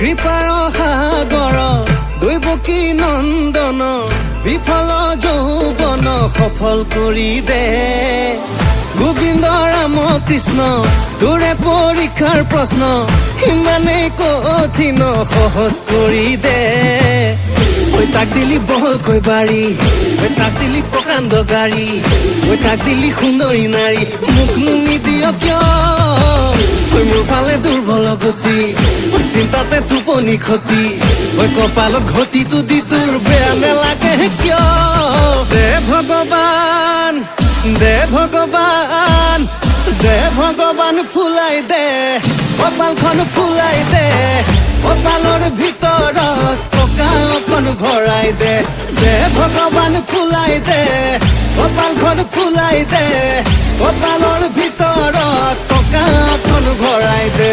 কৃপাৰ সাগৰ দৈৱকী নন্দন বিফল যৌৱন সফল কৰি দে গোবিন্দ ৰাম কৃষ্ণ তোৰে পৰীক্ষাৰ প্ৰশ্ন ইমানেই কঠিন সহজ কৰি দে ঐ তাক দিলি বহলকৈ বাৰী ঐ তাক দিলি প্ৰকাণ্ড গাড়ী ঐ তাক দিলি সুন্দৰী নাৰী মুখনো নিদিয় কিয় ঐ মোৰ ফালে দুৰ্বল গতি চিন্তাতে টোপনি ক্ষতি ঐ কপালত ঘটিটো দি তোৰ বেয়া নেলাগে কিয় দে ভগৱান দে ভগৱান দে ভগৱান ফুলাই দে কপালখন ফুলাই দে কপালৰ ভিতৰত টকা অকণ ভৰাই দে দে ভগৱান ফুলাই দে কপালখন ফুলাই দে কপালৰ ভিতৰত টকা অকণ ভৰাই দে